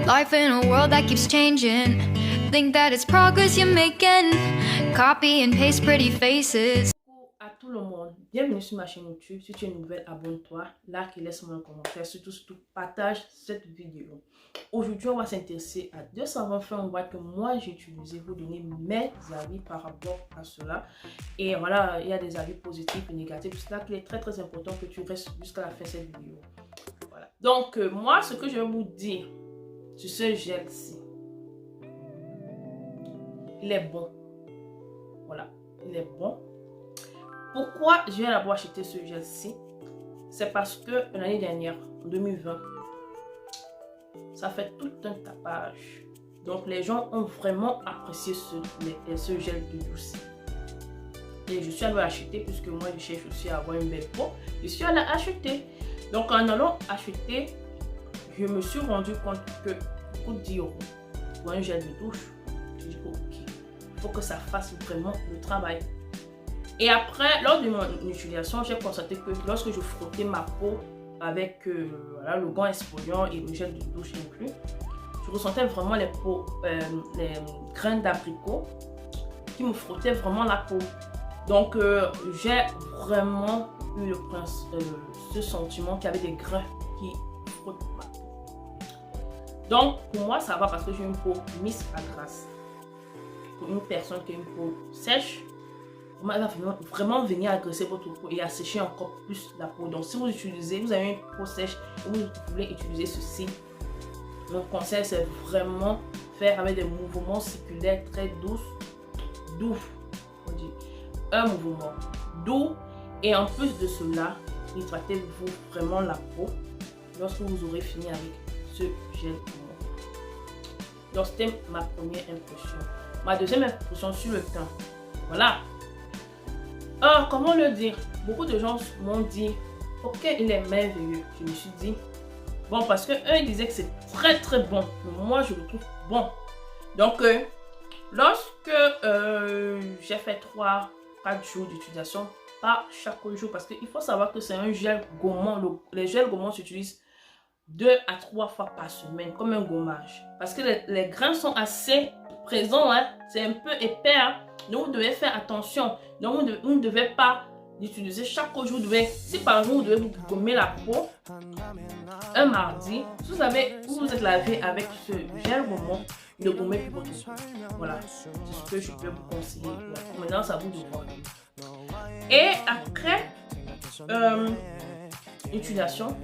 Life in a world that keeps changing. Think that it's progress you're making. Copy and paste pretty faces. Coucou à tout le monde, bienvenue sur ma chaîne YouTube. Si tu es nouvelle, abonne-toi, like et laisse-moi un commentaire. Surtout, partage cette vidéo. Aujourd'hui, on va s'intéresser à deux savons faits en boîte que moi j'ai utilisé. Vous donner mes avis par rapport à cela. Et voilà, il y a des avis positifs et négatifs. C'est là qu'il est très important que tu restes jusqu'à la fin de cette vidéo. Voilà. Donc, moi, ce que je vais vous dire sur ce gel-ci, il est bon. Voilà, il est bon. Pourquoi je viens d'abord acheter ce gel-ci? C'est parce que l'année dernière, en 2020, ça fait tout un tapage. Donc les gens ont vraiment apprécié ce gel de douce. Et je suis allée acheter puisque moi je cherche aussi à avoir une belle peau. Je suis allée acheter. Donc en allant acheter, je me suis rendu compte que coûte 10 € pour un gel de douche. Je dis ok, il faut que ça fasse vraiment le travail. Et après, lors de mon utilisation, j'ai constaté que lorsque je frottais ma peau avec voilà, le gant exfoliant et le gel de douche inclus, je ressentais vraiment les graines d'abricot qui me frottaient vraiment la peau. Donc, j'ai vraiment eu ce sentiment qu'il y avait des grains qui frottent ma peau. Donc, pour moi, ça va parce que j'ai une peau mise à grasse. Pour une personne qui a une peau sèche, elle va vraiment venir agresser votre peau et assécher encore plus la peau. Donc si vous avez une peau sèche et vous voulez utiliser ceci, mon conseil c'est vraiment faire avec des mouvements circulaires très doux, on dit un mouvement doux, et en plus de cela, hydratez-vous vraiment la peau lorsque vous aurez fini avec ce gel. Donc c'était ma première impression. Ma deuxième impression sur le teint, voilà. Comment le dire? Beaucoup de gens m'ont dit, ok, il est merveilleux. Je me suis dit, bon, parce que eux ils disaient que c'est très bon. Mais moi, je le trouve bon. Donc, lorsque j'ai fait 3-4 jours d'utilisation, pas chaque jour, parce qu'il faut savoir que c'est un gel gommant. Les gels gommants s'utilisent 2 à 3 fois par semaine, comme un gommage. Parce que les grains sont assez présents, hein? C'est un peu épais, hein? Donc, vous devez faire attention. Donc, vous ne devez pas l'utiliser chaque jour. Si par exemple, vous devez vous gommer la peau un mardi, si vous vous êtes lavé avec ce gel gommant, ne gommez plus votre peau. Voilà, c'est ce que je peux vous conseiller. Maintenant, ça vous de voir. Et après, utilisation,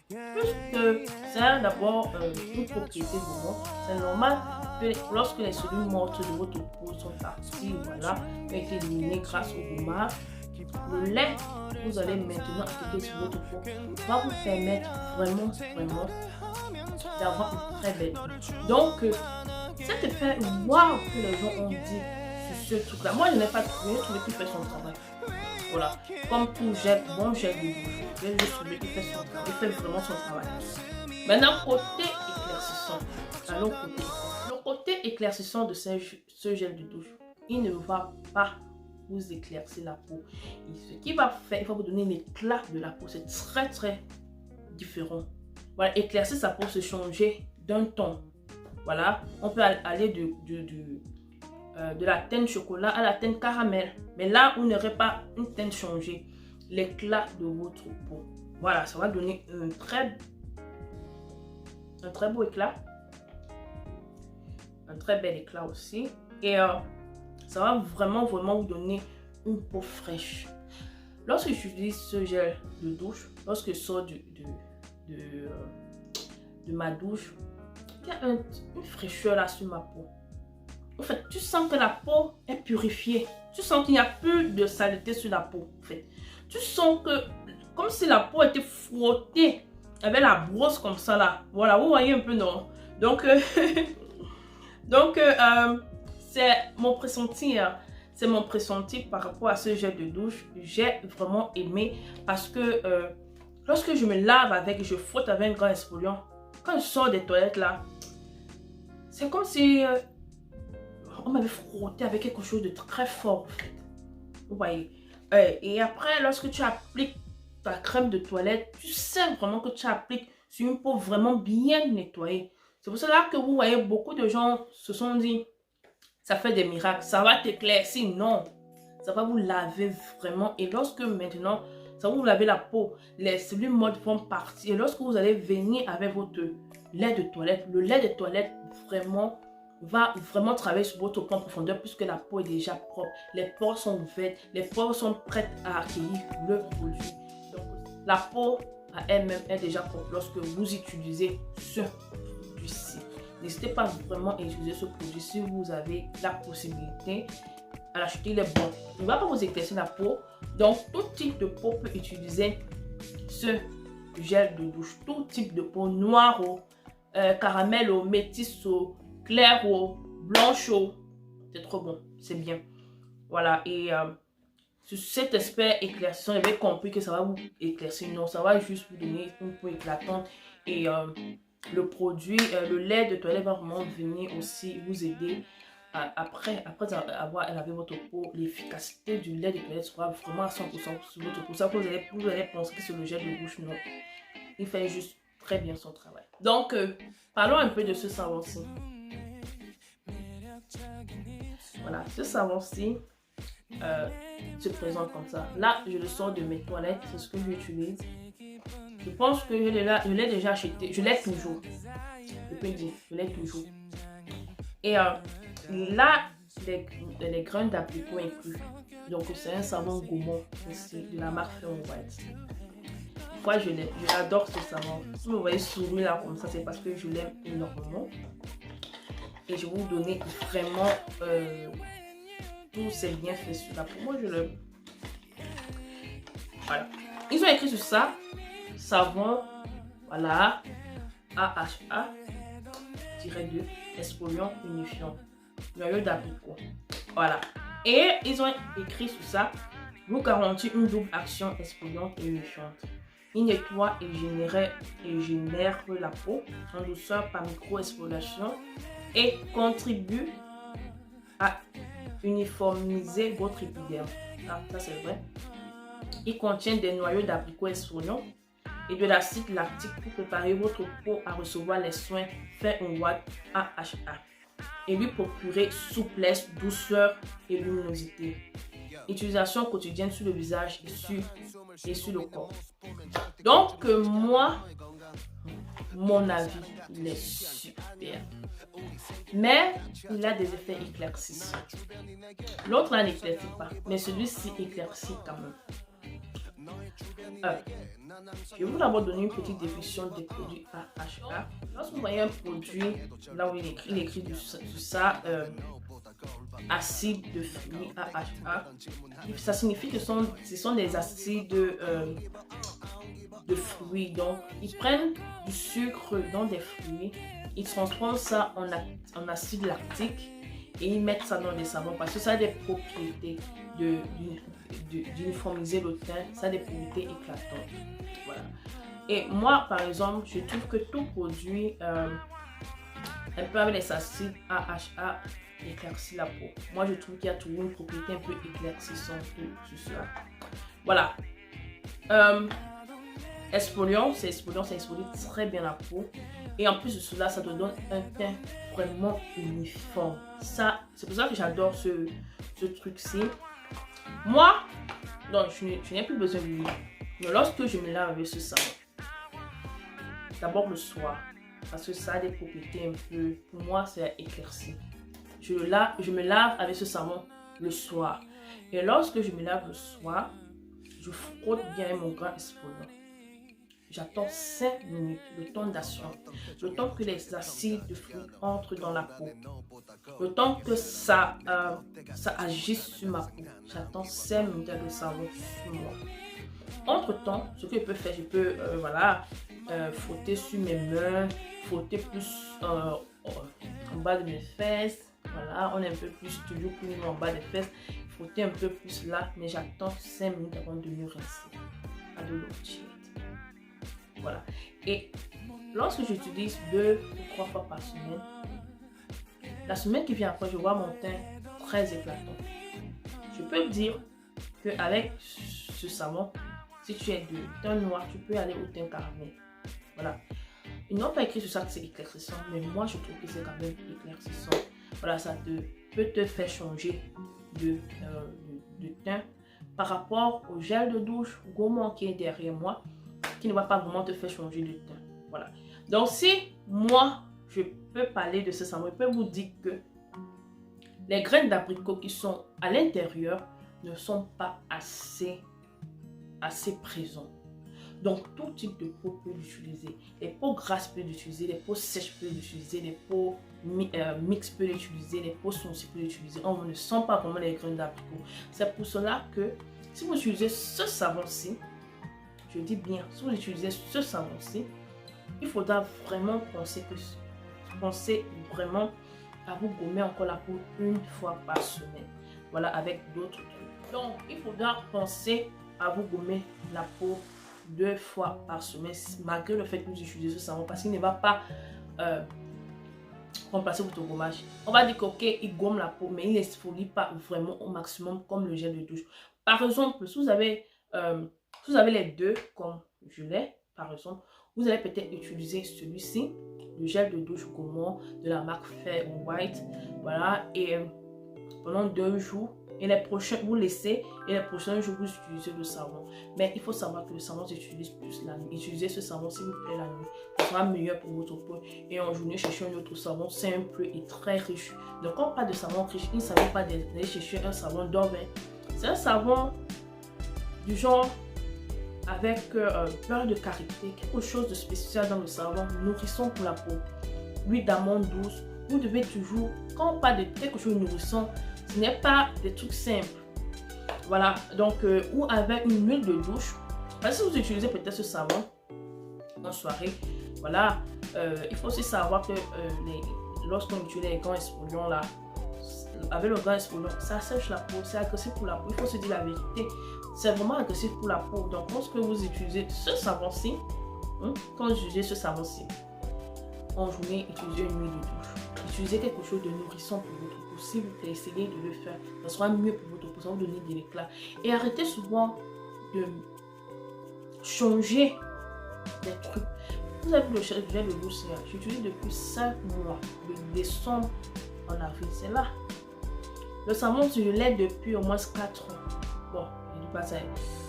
puisque c'est d'abord une propriété gommante, c'est normal que lorsque les cellules mortes de votre peau sont parties, voilà, ont été éliminées grâce au gommage, le lait que vous allez maintenant appliquer sur votre peau va vous permettre vraiment d'avoir une très belle peau. Donc, cet effet waouh que les gens ont dit sur ce truc là, moi je n'ai pas trouvé, qu'il fait son travail. Voilà, comme tout gel, bon gel de douche, j'ai juste trouvé qu'il fait son travail, il fait vraiment son travail. Maintenant, côté éclaircissant, le côté éclaircissant de ce gel de douche, il ne va pas vous éclaircir la peau. Et ce qu'il va faire, il va vous donner l'éclat de la peau. C'est très différent. Voilà, éclaircir sa peau, c'est changer d'un ton. Voilà, on peut aller de la teinte chocolat à la teinte caramel. Mais là, vous n'aurez pas une teinte changée. L'éclat de votre peau. Voilà, ça va donner un très beau éclat. Un très bel éclat aussi. Et ça va vraiment vous donner une peau fraîche. Lorsque j'utilise ce gel de douche, lorsque je sors de ma douche, il y a une fraîcheur là sur ma peau. En fait, tu sens que la peau est purifiée. Tu sens qu'il n'y a plus de saleté sur la peau. En fait, tu sens que comme si la peau était frottée avec la brosse comme ça là. Voilà, vous voyez un peu, non? Donc, c'est mon pressenti. C'est mon pressenti par rapport à ce gel de douche. J'ai vraiment aimé parce que lorsque je me lave avec, je frotte avec un gant exfoliant, quand je sors des toilettes là, c'est comme si on m'avait frotté avec quelque chose de très fort en fait. Vous voyez. Et après, lorsque tu appliques ta crème de toilette, tu sais vraiment que tu appliques sur une peau vraiment bien nettoyée. C'est pour cela que vous voyez beaucoup de gens se sont dit, ça fait des miracles, ça va t'éclaircir. Non, ça va vous laver vraiment. Et lorsque maintenant, ça va vous laver la peau, les cellules mortes vont partir. Et lorsque vous allez venir avec votre lait de toilette, le lait de toilette vraiment va vraiment travailler sur votre peau en profondeur puisque la peau est déjà propre. Les pores sont ouverts, les pores sont prêts à accueillir le produit. Donc, la peau à elle-même est déjà propre lorsque vous utilisez ce produit-ci. N'hésitez pas vraiment à utiliser ce produit si vous avez la possibilité à l'acheter. Il est bon. Il ne va pas vous éclaircir la peau. Donc, tout type de peau peut utiliser ce gel de douche. Tout type de peau, noire, caramel, métis, clair, blanche. C'est trop bon. C'est bien. Voilà. Et sur cet aspect éclaircissant, j'avais compris que ça va vous éclaircir. Non, ça va juste vous donner une peau éclatante. Et le produit, le lait de toilette va vraiment venir aussi vous aider. Après avoir lavé votre peau, l'efficacité du lait de toilette sera vraiment à 100% sur votre peau. Ça, vous allez penser que c'est le gel de douche. Non, il fait juste très bien son travail. Donc, parlons un peu de ce savon-ci. Voilà, ce savon-ci se présente comme ça. Là, je le sors de mes toilettes, c'est ce que j'utilise. Je pense que je l'ai déjà acheté, je l'ai toujours. Je peux dire, je l'ai toujours. Et là, les grains d'abricot inclus. Donc, c'est un savon gourmand de la marque Fair & White. Moi, j'adore ce savon. Si vous voyez sourire là comme ça, c'est parce que je l'aime énormément. Et je vais vous donner vraiment tous ces bienfaits sur la peau. Moi, je l'aime. Voilà. Ils ont écrit sur ça, savon, voilà, AHA-2, exfoliant unifiant, noyau d'abricot. Voilà. Et ils ont écrit sur ça, vous garantit une double action exfoliante et unifiante. Il nettoie et génère la peau en douceur par micro-exfoliation et contribue à uniformiser votre épiderme. Ah, ça c'est vrai. Il contient des noyaux d'abricot exfoliants et de l'acide lactique pour préparer votre peau à recevoir les soins Fair & White AHA et lui procurer souplesse, douceur et luminosité. Utilisation quotidienne sur le visage et sur le corps. Donc moi, mon avis, il est super. Mais il a des effets éclaircissants. L'autre là n'éclaircit pas, mais celui-ci éclaircit quand même. Je vais vous d'abord donner une petite définition des produits AHA. Lorsque vous voyez un produit, là où il écrit sur ça, acide de fruits AHA, ça signifie que ce sont des acides de fruits. Donc, ils prennent du sucre dans des fruits, ils transforment ça en acide lactique et ils mettent ça dans des savons parce que ça a des propriétés d'uniformiser le teint, ça a des propriétés éclatantes. Voilà. Et moi, par exemple, je trouve que tout produit un peu avec les acides AHA éclaircit la peau. Moi, je trouve qu'il y a toujours une propriété un peu éclaircissante sur cela. Voilà. Exfoliant, ça exfolie très bien la peau. Et en plus de cela, ça te donne un teint vraiment uniforme. Ça, c'est pour ça que j'adore ce truc-ci. Moi, donc, je n'ai plus besoin d'huile. Mais lorsque je me lave avec ce savon, d'abord le soir, parce que ça a des propriétés un peu, pour moi, c'est éclairci. Je me lave avec ce savon le soir. Et lorsque je me lave le soir, je frotte bien mon grain exfoliant. J'attends 5 minutes, le temps d'action, le temps que les acides de fruits entrent dans la peau, le temps que ça agisse sur ma peau. J'attends 5 minutes avec le savon sur moi. Entre temps, ce que je peux faire, je peux frotter sur mes mains, frotter plus en bas de mes fesses. Voilà, on est un peu plus, toujours plus en bas des fesses, frotter un peu plus là, mais j'attends 5 minutes avant de me rincer à de l'eau tiède. Voilà. Et lorsque j'utilise 2 ou 3 fois par semaine, la semaine qui vient après, je vois mon teint très éclatant. Je peux dire qu'avec ce savon, si tu es de teint noir, tu peux aller au teint caramel. Voilà. Ils n'ont pas écrit sur ça que c'est éclaircissant, mais moi je trouve que c'est quand même éclaircissant. Voilà, ça peut te faire changer de teint par rapport au gel de douche Gaumont qui est derrière moi, qui ne va pas vraiment te faire changer de teint. Voilà. Donc si moi je peux parler de ce savon, je peux vous dire que les graines d'abricot qui sont à l'intérieur ne sont pas assez présentes. Donc tout type de peau peut l'utiliser. Les peaux grasses peuvent l'utiliser, les peaux sèches peuvent l'utiliser, les peaux mixtes peuvent l'utiliser, les peaux sourcées peuvent l'utiliser. On ne sent pas vraiment les graines d'abricot. C'est pour cela que si vous utilisez ce savon-ci, je dis bien, si vous utilisez ce savon-ci, il faudra vraiment penser vraiment à vous gommer encore la peau une fois par semaine. Voilà, avec d'autres trucs. Donc, il faudra penser à vous gommer la peau 2 fois par semaine, malgré le fait que vous utilisez ce savon, parce qu'il ne va pas remplacer votre gommage. On va dire qu'ok, il gomme la peau, mais il n'exfolie pas vraiment au maximum comme le gel de douche. Par exemple, si vous avez les deux comme je l'ai, par exemple, vous allez peut-être utiliser celui-ci, le gel de douche Gaumont de la marque Fair & White. Voilà, et pendant 2 jours. Et les prochains, vous laissez, et les prochains jours, vous utilisez le savon. Mais il faut savoir que le savon s'utilise plus la nuit. Utilisez ce savon s'il vous plaît la nuit. Ce sera meilleur pour votre peau. Et en journée, cherchez un autre savon simple et très riche. Donc, quand on parle de savon riche, il ne s'agit pas d'aller chercher un savon d'or. C'est un savon du genre avec beurre de karité, quelque chose de spécial dans le savon, nourrissant pour la peau. L'huile d'amande douce. Vous devez toujours, quand on parle de quelque chose de nourrissant, ce n'est pas des trucs simples. Voilà, donc, ou avec une huile de douche. Parce que si vous utilisez peut-être ce savon en soirée, voilà, il faut aussi savoir que lorsqu'on utilise les gants exfoliants là, avec le gant exfoliant, ça sèche la peau, c'est agressif pour la peau. Il faut se dire la vérité, c'est vraiment agressif pour la peau. Donc, lorsque vous utilisez ce savon-ci, quand vous utilisez ce savon-ci, en journée, utilisez une huile de douche. Utilisez quelque chose de nourrissant pour votre peau. S'il vous plaît, essayez de le faire. Ça sera mieux pour votre peau, ça va vous donner de l'éclat. Et arrêtez souvent de changer des trucs. Vous avez le gel de douche, j'utilise depuis 5 mois, de décembre en avril, c'est là. Le savon, je l'ai depuis au moins 4 ans. Bon, je ne dis pas ça.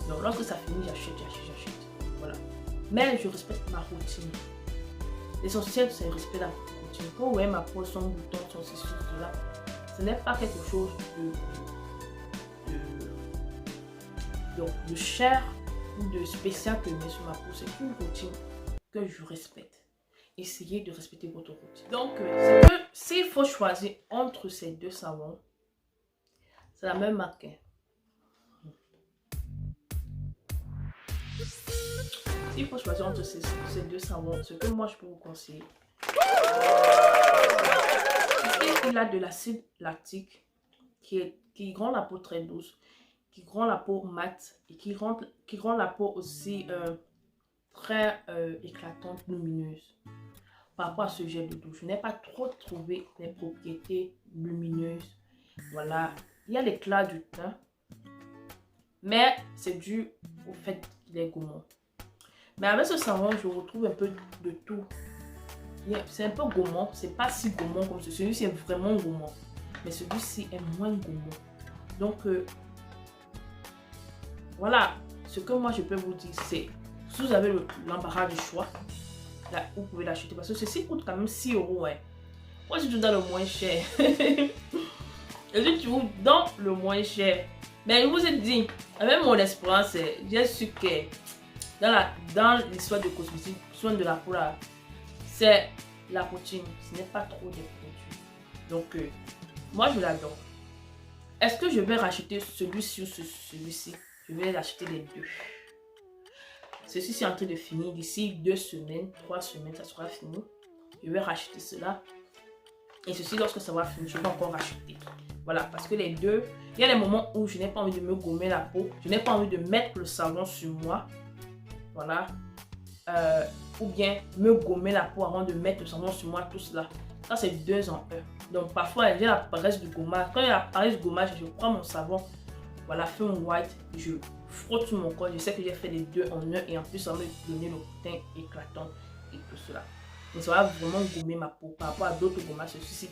Donc, lorsque ça finit, j'achète. Voilà. Mais je respecte ma routine. L'essentiel, c'est le respect de la routine. Quand vous voyez ma peau, son bouton, son ceci, cela, ce n'est pas quelque chose de cher ou de spécial que je mets sur ma peau. C'est une routine que je respecte. Essayez de respecter votre routine. Donc, c'est que s'il faut choisir entre ces deux savons, c'est la même marque. S'il faut choisir entre ces deux savons, ce que moi je peux vous conseiller, il a de l'acide lactique qui rend la peau très douce, qui rend la peau mate et qui rend la peau aussi très éclatante, lumineuse. Par rapport à ce gel de douche, je n'ai pas trop trouvé les propriétés lumineuses. Voilà, il y a l'éclat du teint, mais c'est dû au fait qu'il est gourmand. Mais avec ce savon, je retrouve un peu de tout. C'est un peu gourmand, c'est pas si gourmand comme celui-ci. Celui-ci est vraiment gourmand, mais celui-ci est moins gourmand. Donc, voilà, ce que moi je peux vous dire, c'est si vous avez l'embarras du choix, là, vous pouvez l'acheter parce que ceci coûte quand même 6 €. Ouais. Moi, je suis dans le moins cher. Je suis toujours dans le moins cher. Mais je vous ai dit, avec mon expérience, j'ai su que dans l'histoire de cosmétique, soin de la peau, c'est la routine. Ce n'est pas trop des produits. Donc, moi, je l'adore. Est-ce que je vais racheter celui-ci ou celui-ci? Je vais acheter les deux. Ceci est en train de finir. D'ici 2 semaines, 3 semaines, ça sera fini. Je vais racheter cela. Et ceci, lorsque ça va finir, je vais encore racheter. Voilà, parce que les deux, il y a des moments où je n'ai pas envie de me gommer la peau. Je n'ai pas envie de mettre le savon sur moi. Voilà. Ou bien me gommer la peau avant de mettre le savon sur moi, tout cela. Ça, c'est 2 en 1. Donc, parfois, j'ai la paresse du gommage. Quand il y a la paresse du gommage, je prends mon savon, voilà, Fair & White, je frotte sur mon corps. Je sais que j'ai fait les 2 en 1 et en plus, ça va me donner le teint éclatant et tout cela. Donc ça va vraiment gommer ma peau. Par rapport à d'autres gommages, ceci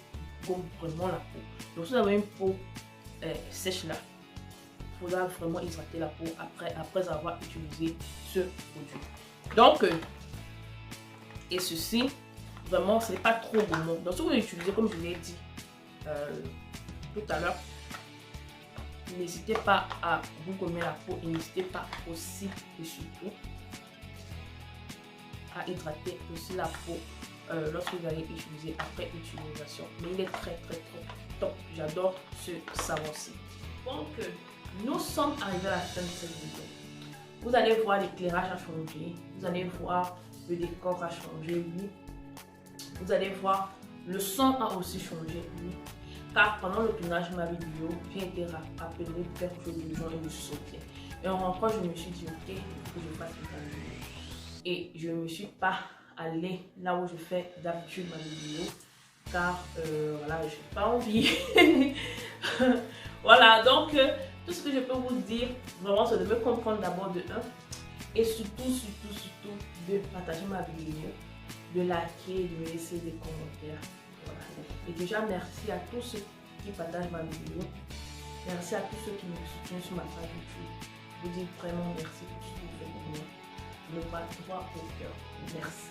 gomme vraiment la peau. Donc si vous avez une peau sèche là, il faudra vraiment hydrater la peau après avoir utilisé ce produit. Donc, et ceci, vraiment, ce n'est pas trop gommant. Donc si vous l'utilisez, comme je l'ai dit tout à l'heure, n'hésitez pas à vous gommer la peau et n'hésitez pas aussi et surtout à hydrater aussi la peau lorsque vous allez utiliser après utilisation. Mais il est très top. J'adore ce savon-ci. Donc, nous sommes arrivés à la fin de cette vidéo. Vous allez voir l'éclairage a changé. Vous allez voir le décor a changé, oui. Vous allez voir le son a aussi changé, oui. Car pendant le tournage de ma vidéo, j'ai été rappelé faire que j'ai besoin de sauter. Et en rentrant, je me suis dit, ok, il faut que je fasse une vidéo. Et je ne me suis pas allée là où je fais d'habitude ma vidéo. Car voilà, je n'ai pas envie. Voilà, donc tout ce que je peux vous dire, vraiment, c'est de me comprendre d'abord de 1. Et surtout, de partager ma vidéo, de liker, de me laisser des commentaires. Voilà. Et déjà, merci à tous ceux qui partagent ma vidéo. Merci à tous ceux qui me soutiennent sur ma page YouTube. Je vous dis vraiment merci pour ce que vous faites pour moi. Le bras droit au cœur. Merci.